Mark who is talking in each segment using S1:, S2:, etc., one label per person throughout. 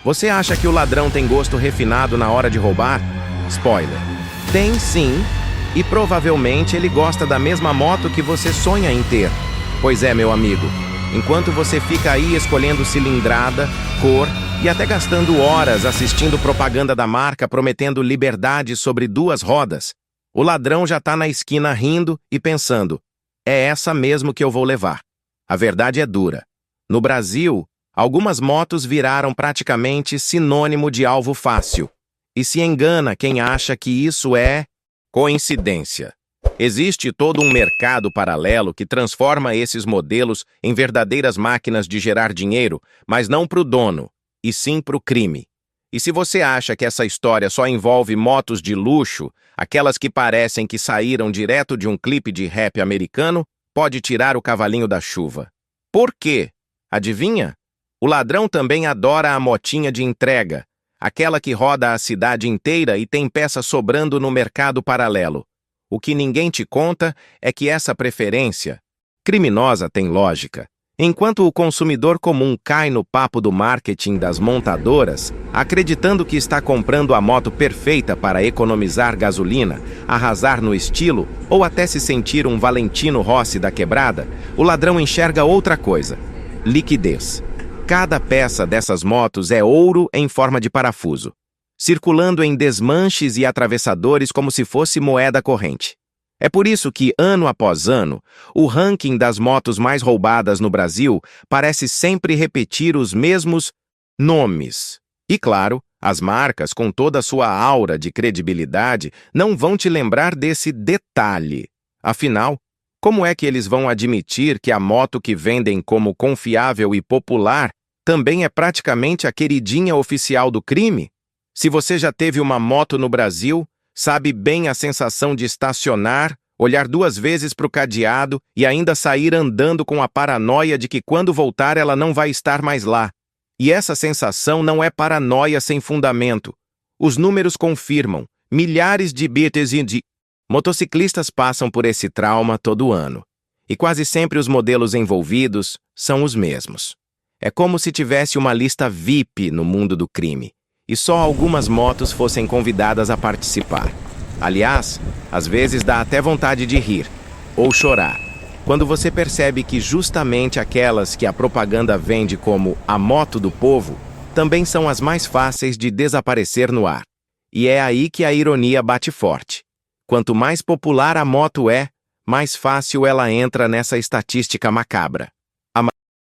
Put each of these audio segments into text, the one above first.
S1: Você acha que o ladrão tem gosto refinado na hora de roubar? Spoiler. Tem sim, e provavelmente ele gosta da mesma moto que você sonha em ter. Pois é, meu amigo, enquanto você fica aí escolhendo cilindrada, cor e até gastando horas assistindo propaganda da marca prometendo liberdade sobre duas rodas, o ladrão já tá na esquina rindo e pensando, é essa mesmo que eu vou levar. A verdade é dura. No Brasil, algumas motos viraram praticamente sinônimo de alvo fácil. E se engana quem acha que isso é coincidência. Existe todo um mercado paralelo que transforma esses modelos em verdadeiras máquinas de gerar dinheiro, mas não para o dono, e sim para o crime. E se você acha que essa história só envolve motos de luxo, aquelas que parecem que saíram direto de um clipe de rap americano, pode tirar o cavalinho da chuva. Por quê? Adivinha? O ladrão também adora a motinha de entrega, aquela que roda a cidade inteira e tem peça sobrando no mercado paralelo. O que ninguém te conta é que essa preferência criminosa tem lógica. Enquanto o consumidor comum cai no papo do marketing das montadoras, acreditando que está comprando a moto perfeita para economizar gasolina, arrasar no estilo ou até se sentir um Valentino Rossi da quebrada, o ladrão enxerga outra coisa: liquidez. Cada peça dessas motos é ouro em forma de parafuso, circulando em desmanches e atravessadores como se fosse moeda corrente. É por isso que, ano após ano, o ranking das motos mais roubadas no Brasil parece sempre repetir os mesmos nomes. E claro, as marcas, com toda a sua aura de credibilidade, não vão te lembrar desse detalhe. Afinal, como é que eles vão admitir que a moto que vendem como confiável e popular também é praticamente a queridinha oficial do crime? Se você já teve uma moto no Brasil, sabe bem a sensação de estacionar, olhar duas vezes para o cadeado e ainda sair andando com a paranoia de que quando voltar ela não vai estar mais lá. E essa sensação não é paranoia sem fundamento. Os números confirmam. Milhares de motociclistas passam por esse trauma todo ano. E quase sempre os modelos envolvidos são os mesmos. É como se tivesse uma lista VIP no mundo do crime, e só algumas motos fossem convidadas a participar. Aliás, às vezes dá até vontade de rir, ou chorar, quando você percebe que justamente aquelas que a propaganda vende como a moto do povo, também são as mais fáceis de desaparecer no ar. E é aí que a ironia bate forte. Quanto mais popular a moto é, mais fácil ela entra nessa estatística macabra. A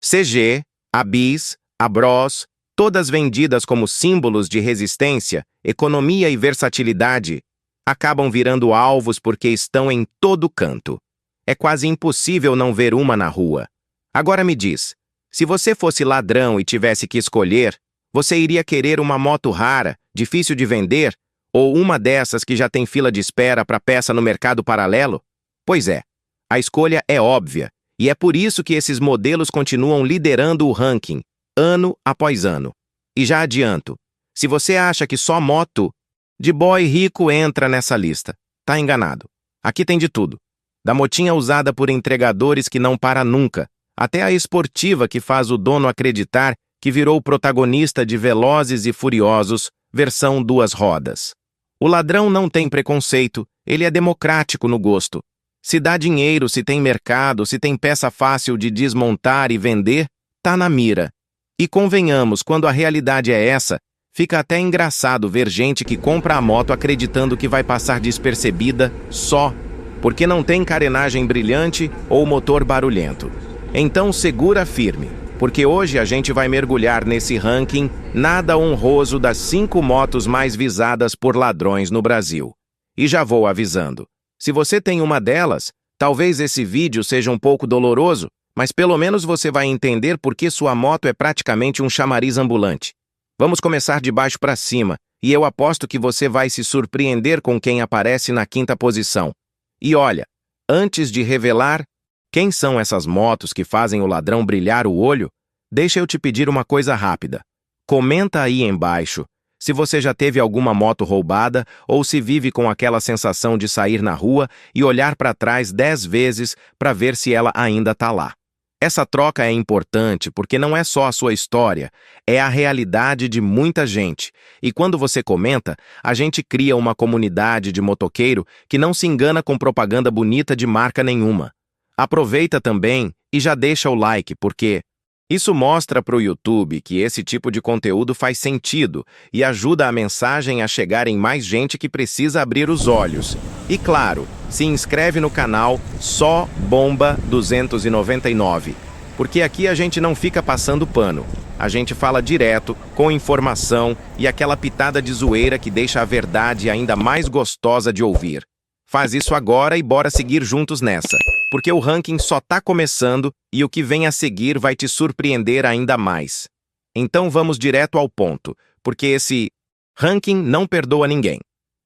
S1: CG, a Bis, a Bros, todas vendidas como símbolos de resistência, economia e versatilidade, acabam virando alvos porque estão em todo canto. É quase impossível não ver uma na rua. Agora me diz, se você fosse ladrão e tivesse que escolher, você iria querer uma moto rara, difícil de vender, ou uma dessas que já tem fila de espera para peça no mercado paralelo? Pois é, a escolha é óbvia, e é por isso que esses modelos continuam liderando o ranking, ano após ano. E já adianto, se você acha que só moto de boy rico entra nessa lista, tá enganado. Aqui tem de tudo. Da motinha usada por entregadores que não para nunca, até a esportiva que faz o dono acreditar que virou protagonista de Velozes e Furiosos, versão duas rodas. O ladrão não tem preconceito, ele é democrático no gosto. Se dá dinheiro, se tem mercado, se tem peça fácil de desmontar e vender, tá na mira. E convenhamos, quando a realidade é essa, fica até engraçado ver gente que compra a moto acreditando que vai passar despercebida só porque não tem carenagem brilhante ou motor barulhento. Então segura firme, porque hoje a gente vai mergulhar nesse ranking nada honroso das 5 motos mais visadas por ladrões no Brasil. E já vou avisando, se você tem uma delas, talvez esse vídeo seja um pouco doloroso, mas pelo menos você vai entender por que sua moto é praticamente um chamariz ambulante. Vamos começar de baixo para cima, e eu aposto que você vai se surpreender com quem aparece na 5ª posição. E olha, antes de revelar quem são essas motos que fazem o ladrão brilhar o olho, deixa eu te pedir uma coisa rápida. Comenta aí embaixo se você já teve alguma moto roubada ou se vive com aquela sensação de sair na rua e olhar para trás 10 vezes para ver se ela ainda tá lá. Essa troca é importante porque não é só a sua história, é a realidade de muita gente. E quando você comenta, a gente cria uma comunidade de motoqueiro que não se engana com propaganda bonita de marca nenhuma. Aproveita também e já deixa o like, porque isso mostra para o YouTube que esse tipo de conteúdo faz sentido e ajuda a mensagem a chegar em mais gente que precisa abrir os olhos. E claro, se inscreve no canal Só Bomba 299, porque aqui a gente não fica passando pano. A gente fala direto, com informação e aquela pitada de zoeira que deixa a verdade ainda mais gostosa de ouvir. Faz isso agora e bora seguir juntos nessa, porque o ranking só tá começando e o que vem a seguir vai te surpreender ainda mais. Então vamos direto ao ponto, porque esse ranking não perdoa ninguém.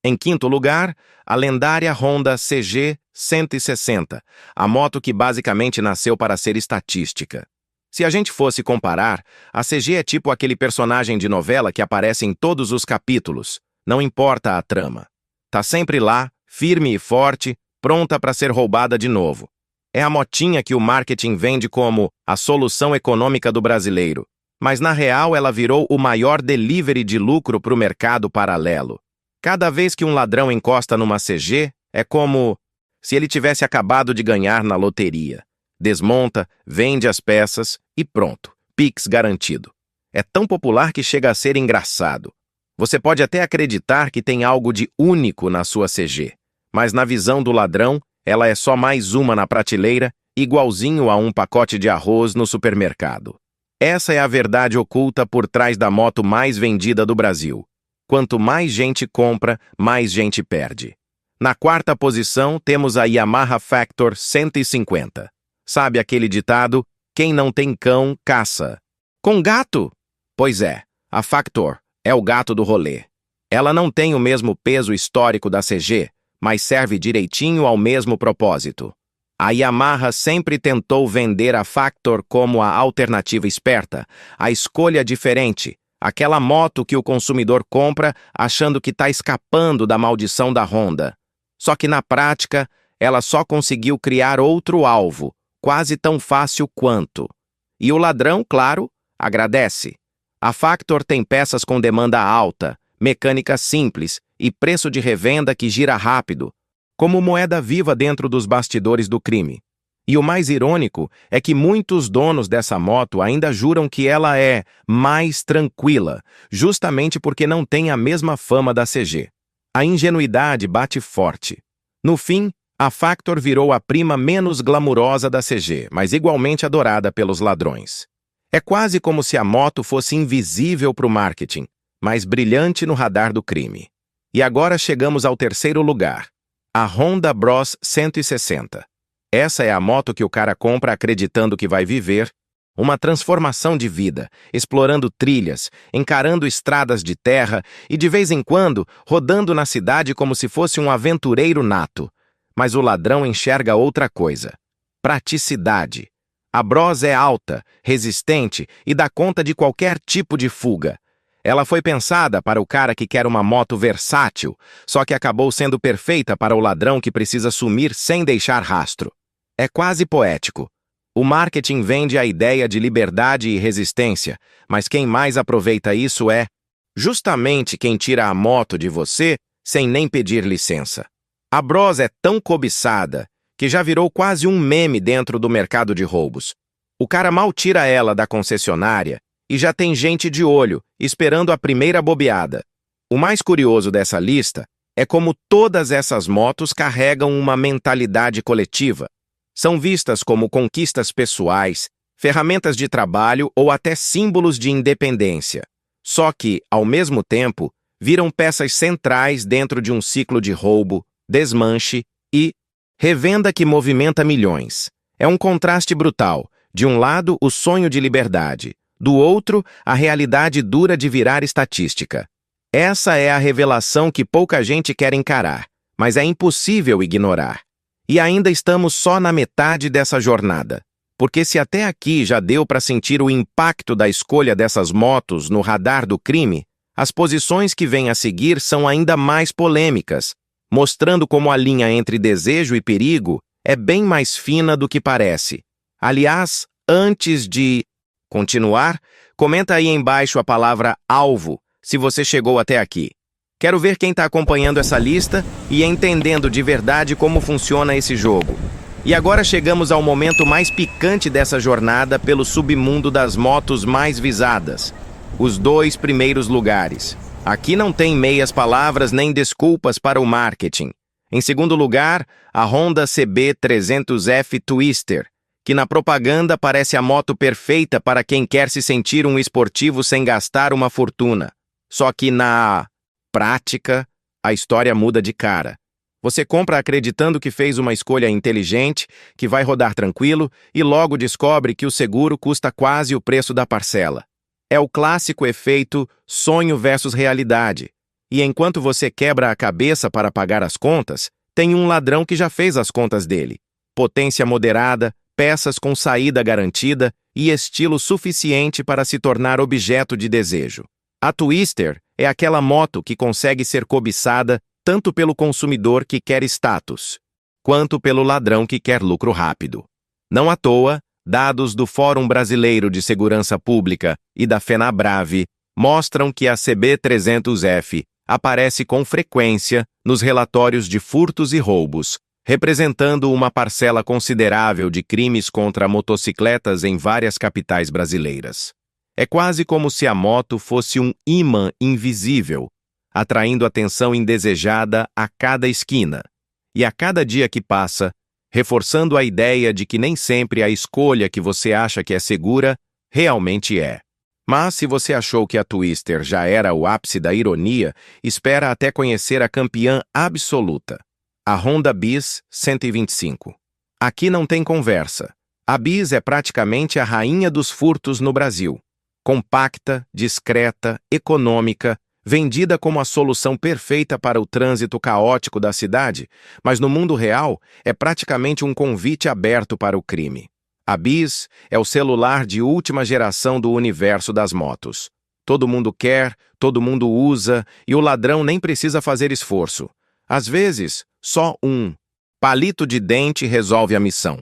S1: Em quinto lugar, a lendária Honda CG 160, a moto que basicamente nasceu para ser estatística. Se a gente fosse comparar, a CG é tipo aquele personagem de novela que aparece em todos os capítulos, não importa a trama. Tá sempre lá, firme e forte, pronta para ser roubada de novo. É a motinha que o marketing vende como a solução econômica do brasileiro, mas na real ela virou o maior delivery de lucro para o mercado paralelo. Cada vez que um ladrão encosta numa CG, é como se ele tivesse acabado de ganhar na loteria. Desmonta, vende as peças e pronto, Pix garantido. É tão popular que chega a ser engraçado. Você pode até acreditar que tem algo de único na sua CG, mas na visão do ladrão, ela é só mais uma na prateleira, igualzinho a um pacote de arroz no supermercado. Essa é a verdade oculta por trás da moto mais vendida do Brasil. Quanto mais gente compra, mais gente perde. Na quarta posição, temos a Yamaha Factor 150. Sabe aquele ditado, quem não tem cão, caça. Com gato? Pois é, a Factor é o gato do rolê. Ela não tem o mesmo peso histórico da CG, mas serve direitinho ao mesmo propósito. A Yamaha sempre tentou vender a Factor como a alternativa esperta, a escolha diferente, aquela moto que o consumidor compra achando que está escapando da maldição da Honda. Só que na prática, ela só conseguiu criar outro alvo, quase tão fácil quanto. E o ladrão, claro, agradece. A Factor tem peças com demanda alta, mecânica simples e preço de revenda que gira rápido, como moeda viva dentro dos bastidores do crime. E o mais irônico é que muitos donos dessa moto ainda juram que ela é mais tranquila, justamente porque não tem a mesma fama da CG. A ingenuidade bate forte. No fim, a Factor virou a prima menos glamurosa da CG, mas igualmente adorada pelos ladrões. É quase como se a moto fosse invisível para o marketing, mas brilhante no radar do crime. E agora chegamos ao terceiro lugar, a Honda Bros 160. Essa é a moto que o cara compra acreditando que vai viver uma transformação de vida, explorando trilhas, encarando estradas de terra e, de vez em quando, rodando na cidade como se fosse um aventureiro nato. Mas o ladrão enxerga outra coisa: praticidade. A Bros é alta, resistente e dá conta de qualquer tipo de fuga. Ela foi pensada para o cara que quer uma moto versátil, só que acabou sendo perfeita para o ladrão que precisa sumir sem deixar rastro. É quase poético. O marketing vende a ideia de liberdade e resistência, mas quem mais aproveita isso é justamente quem tira a moto de você sem nem pedir licença. A Bros é tão cobiçada que já virou quase um meme dentro do mercado de roubos. O cara mal tira ela da concessionária e já tem gente de olho, esperando a primeira bobeada. O mais curioso dessa lista é como todas essas motos carregam uma mentalidade coletiva. São vistas como conquistas pessoais, ferramentas de trabalho ou até símbolos de independência. Só que, ao mesmo tempo, viram peças centrais dentro de um ciclo de roubo, desmanche e revenda que movimenta milhões. É um contraste brutal. De um lado, o sonho de liberdade. Do outro, a realidade dura de virar estatística. Essa é a revelação que pouca gente quer encarar, mas é impossível ignorar. E ainda estamos só na metade dessa jornada. Porque se até aqui já deu para sentir o impacto da escolha dessas motos no radar do crime, as posições que vêm a seguir são ainda mais polêmicas, mostrando como a linha entre desejo e perigo é bem mais fina do que parece. Aliás, Antes de continuar, comenta aí embaixo a palavra alvo, se você chegou até aqui. Quero ver quem está acompanhando essa lista e entendendo de verdade como funciona esse jogo. E agora chegamos ao momento mais picante dessa jornada pelo submundo das motos mais visadas. Os 2 primeiros lugares. Aqui não tem meias palavras nem desculpas para o marketing. Em segundo lugar, a Honda CB300F Twister, que na propaganda parece a moto perfeita para quem quer se sentir um esportivo sem gastar uma fortuna. Só que na prática, a história muda de cara. Você compra acreditando que fez uma escolha inteligente, que vai rodar tranquilo, e logo descobre que o seguro custa quase o preço da parcela. É o clássico efeito sonho versus realidade. E enquanto você quebra a cabeça para pagar as contas, tem um ladrão que já fez as contas dele. Potência moderada, peças com saída garantida e estilo suficiente para se tornar objeto de desejo. A Twister é aquela moto que consegue ser cobiçada tanto pelo consumidor que quer status, quanto pelo ladrão que quer lucro rápido. Não à toa, dados do Fórum Brasileiro de Segurança Pública e da FenaBrave mostram que a CB300F aparece com frequência nos relatórios de furtos e roubos, representando uma parcela considerável de crimes contra motocicletas em várias capitais brasileiras. É quase como se a moto fosse um imã invisível, atraindo atenção indesejada a cada esquina. E a cada dia que passa, reforçando a ideia de que nem sempre a escolha que você acha que é segura, realmente é. Mas se você achou que a Twister já era o ápice da ironia, espera até conhecer a campeã absoluta, a Honda Biz 125. Aqui não tem conversa. A Biz é praticamente a rainha dos furtos no Brasil. Compacta, discreta, econômica, vendida como a solução perfeita para o trânsito caótico da cidade, mas no mundo real é praticamente um convite aberto para o crime. A Biz é o celular de última geração do universo das motos. Todo mundo quer, todo mundo usa e o ladrão nem precisa fazer esforço. Às vezes, só um palito de dente resolve a missão.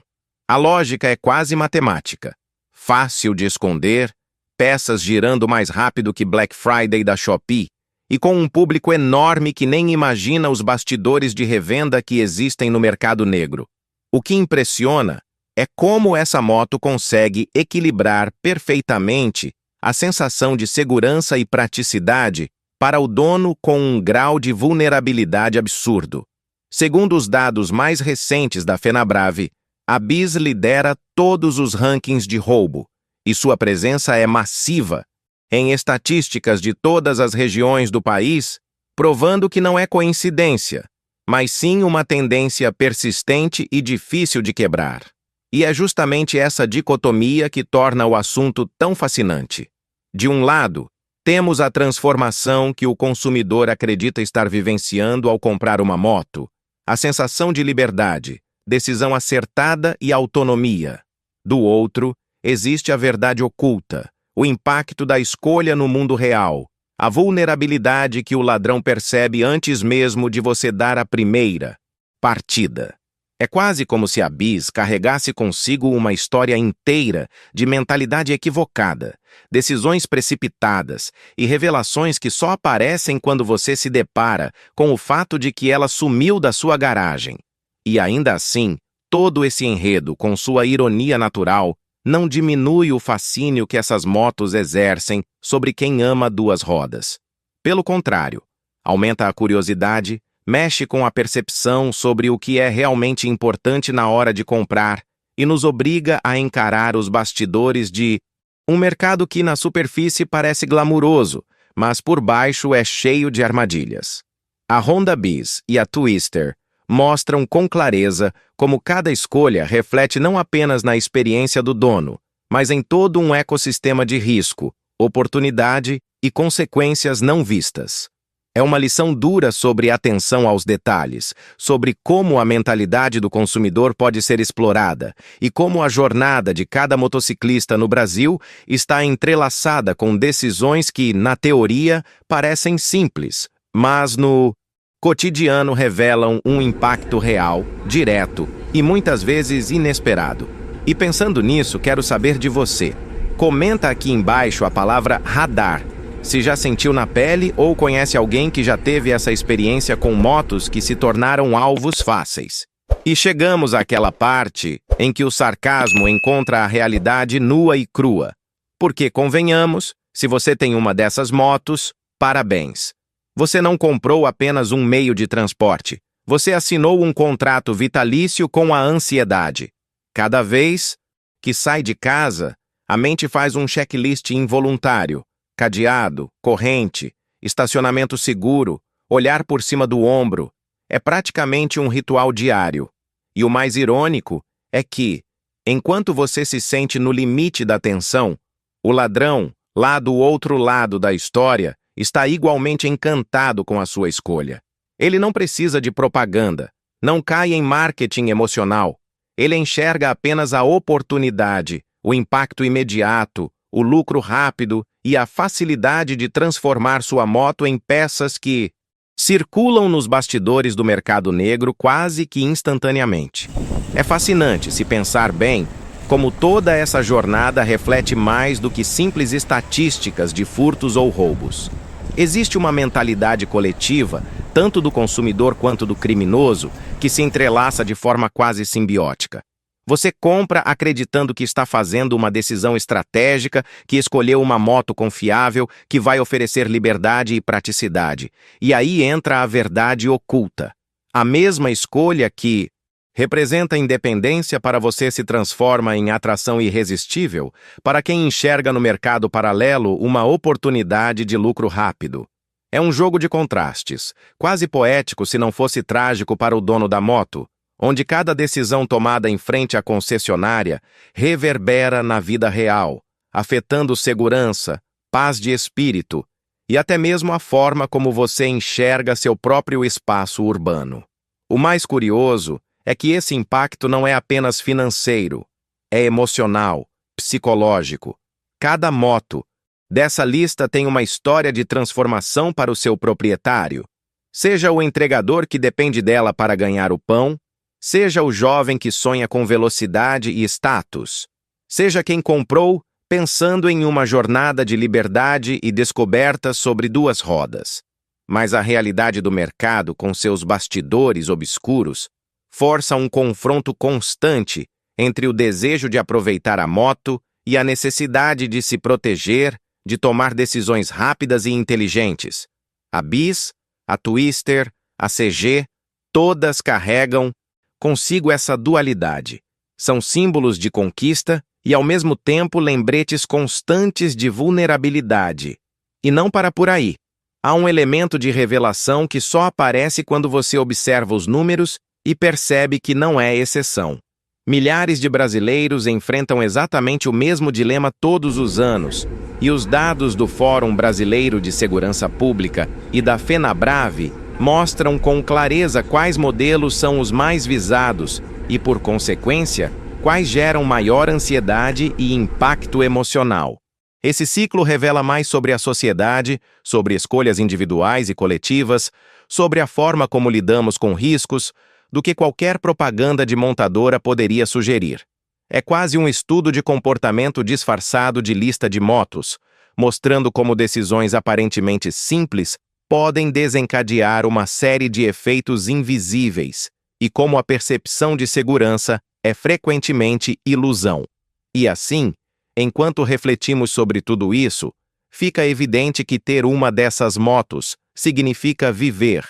S1: A lógica é quase matemática. Fácil de esconder, peças girando mais rápido que Black Friday da Shopee, e com um público enorme que nem imagina os bastidores de revenda que existem no mercado negro. O que impressiona é como essa moto consegue equilibrar perfeitamente a sensação de segurança e praticidade para o dono com um grau de vulnerabilidade absurdo. Segundo os dados mais recentes da FenaBrave, a Biz lidera todos os rankings de roubo, e sua presença é massiva em estatísticas de todas as regiões do país, provando que não é coincidência, mas sim uma tendência persistente e difícil de quebrar. E é justamente essa dicotomia que torna o assunto tão fascinante. De um lado, temos a transformação que o consumidor acredita estar vivenciando ao comprar uma moto, a sensação de liberdade, decisão acertada e autonomia. Do outro, existe a verdade oculta, o impacto da escolha no mundo real, a vulnerabilidade que o ladrão percebe antes mesmo de você dar a primeira partida. É quase como se a Biz carregasse consigo uma história inteira de mentalidade equivocada, decisões precipitadas e revelações que só aparecem quando você se depara com o fato de que ela sumiu da sua garagem. E ainda assim, todo esse enredo, com sua ironia natural, não diminui o fascínio que essas motos exercem sobre quem ama duas rodas. Pelo contrário, aumenta a curiosidade, mexe com a percepção sobre o que é realmente importante na hora de comprar e nos obriga a encarar os bastidores de um mercado que na superfície parece glamuroso, mas por baixo é cheio de armadilhas. A Honda Biz e a Twister mostram com clareza como cada escolha reflete não apenas na experiência do dono, mas em todo um ecossistema de risco, oportunidade e consequências não vistas. É uma lição dura sobre atenção aos detalhes, sobre como a mentalidade do consumidor pode ser explorada e como a jornada de cada motociclista no Brasil está entrelaçada com decisões que, na teoria, parecem simples, mas no cotidiano revelam um impacto real, direto e muitas vezes inesperado. E pensando nisso, quero saber de você. Comenta aqui embaixo a palavra radar, se já sentiu na pele ou conhece alguém que já teve essa experiência com motos que se tornaram alvos fáceis. E chegamos àquela parte em que o sarcasmo encontra a realidade nua e crua. Porque, convenhamos, se você tem uma dessas motos, parabéns. Você não comprou apenas um meio de transporte. Você assinou um contrato vitalício com a ansiedade. Cada vez que sai de casa, a mente faz um checklist involuntário. Cadeado, corrente, estacionamento seguro, olhar por cima do ombro. É praticamente um ritual diário. E o mais irônico é que, enquanto você se sente no limite da tensão, o ladrão, lá do outro lado da história, está igualmente encantado com a sua escolha. Ele não precisa de propaganda, não cai em marketing emocional. Ele enxerga apenas a oportunidade, o impacto imediato, o lucro rápido e a facilidade de transformar sua moto em peças que circulam nos bastidores do mercado negro quase que instantaneamente. É fascinante, se pensar bem, como toda essa jornada reflete mais do que simples estatísticas de furtos ou roubos. Existe uma mentalidade coletiva, tanto do consumidor quanto do criminoso, que se entrelaça de forma quase simbiótica. Você compra acreditando que está fazendo uma decisão estratégica, que escolheu uma moto confiável, que vai oferecer liberdade e praticidade. E aí entra a verdade oculta. A mesma escolha que representa independência para você se transforma em atração irresistível para quem enxerga no mercado paralelo uma oportunidade de lucro rápido. É um jogo de contrastes, quase poético se não fosse trágico para o dono da moto, onde cada decisão tomada em frente à concessionária reverbera na vida real, afetando segurança, paz de espírito e até mesmo a forma como você enxerga seu próprio espaço urbano. O mais curioso é que esse impacto não é apenas financeiro, é emocional, psicológico. Cada moto dessa lista tem uma história de transformação para o seu proprietário. Seja o entregador que depende dela para ganhar o pão, seja o jovem que sonha com velocidade e status, seja quem comprou pensando em uma jornada de liberdade e descoberta sobre duas rodas. Mas a realidade do mercado, com seus bastidores obscuros, força um confronto constante entre o desejo de aproveitar a moto e a necessidade de se proteger, de tomar decisões rápidas e inteligentes. A Bis, a Twister, a CG, todas carregam consigo essa dualidade. São símbolos de conquista e, ao mesmo tempo, lembretes constantes de vulnerabilidade. E não para por aí. Há um elemento de revelação que só aparece quando você observa os números e percebe que não é exceção. Milhares de brasileiros enfrentam exatamente o mesmo dilema todos os anos, e os dados do Fórum Brasileiro de Segurança Pública e da FenaBrave mostram com clareza quais modelos são os mais visados e, por consequência, quais geram maior ansiedade e impacto emocional. Esse ciclo revela mais sobre a sociedade, sobre escolhas individuais e coletivas, sobre a forma como lidamos com riscos, do que qualquer propaganda de montadora poderia sugerir. É quase um estudo de comportamento disfarçado de lista de motos, mostrando como decisões aparentemente simples podem desencadear uma série de efeitos invisíveis e como a percepção de segurança é frequentemente ilusão. E assim, enquanto refletimos sobre tudo isso, fica evidente que ter uma dessas motos significa viver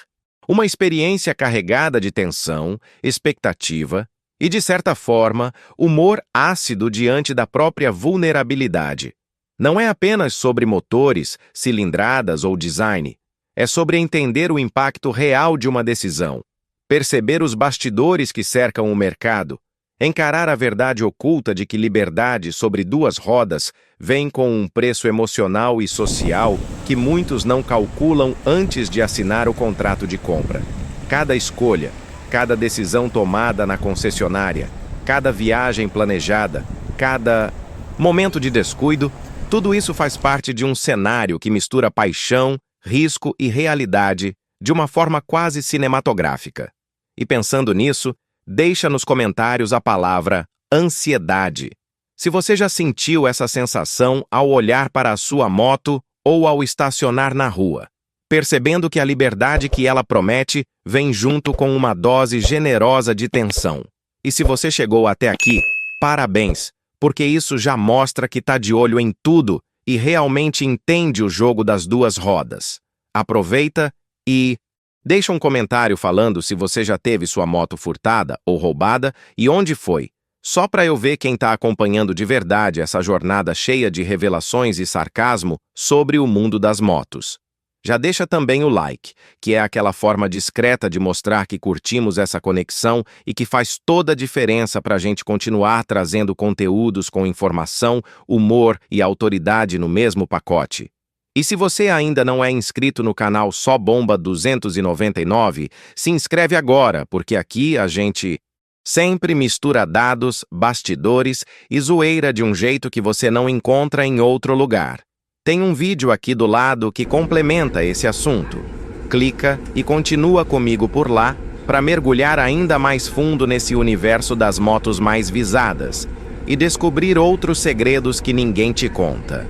S1: uma experiência carregada de tensão, expectativa e, de certa forma, humor ácido diante da própria vulnerabilidade. Não é apenas sobre motores, cilindradas ou design. É sobre entender o impacto real de uma decisão, perceber os bastidores que cercam o mercado, encarar a verdade oculta de que liberdade sobre duas rodas vem com um preço emocional e social que muitos não calculam antes de assinar o contrato de compra. Cada escolha, cada decisão tomada na concessionária, cada viagem planejada, cada momento de descuido, tudo isso faz parte de um cenário que mistura paixão, risco e realidade de uma forma quase cinematográfica. E pensando nisso, deixa nos comentários a palavra ansiedade. Se você já sentiu essa sensação ao olhar para a sua moto ou ao estacionar na rua, percebendo que a liberdade que ela promete vem junto com uma dose generosa de tensão. E se você chegou até aqui, parabéns, porque isso já mostra que está de olho em tudo e realmente entende o jogo das duas rodas. Aproveita e deixa um comentário falando se você já teve sua moto furtada ou roubada e onde foi, só para eu ver quem está acompanhando de verdade essa jornada cheia de revelações e sarcasmo sobre o mundo das motos. Já deixa também o like, que é aquela forma discreta de mostrar que curtimos essa conexão e que faz toda a diferença para a gente continuar trazendo conteúdos com informação, humor e autoridade no mesmo pacote. E se você ainda não é inscrito no canal Só Bomba 299, se inscreve agora, porque aqui a gente sempre mistura dados, bastidores e zoeira de um jeito que você não encontra em outro lugar. Tem um vídeo aqui do lado que complementa esse assunto. Clica e continua comigo por lá para mergulhar ainda mais fundo nesse universo das motos mais visadas e descobrir outros segredos que ninguém te conta.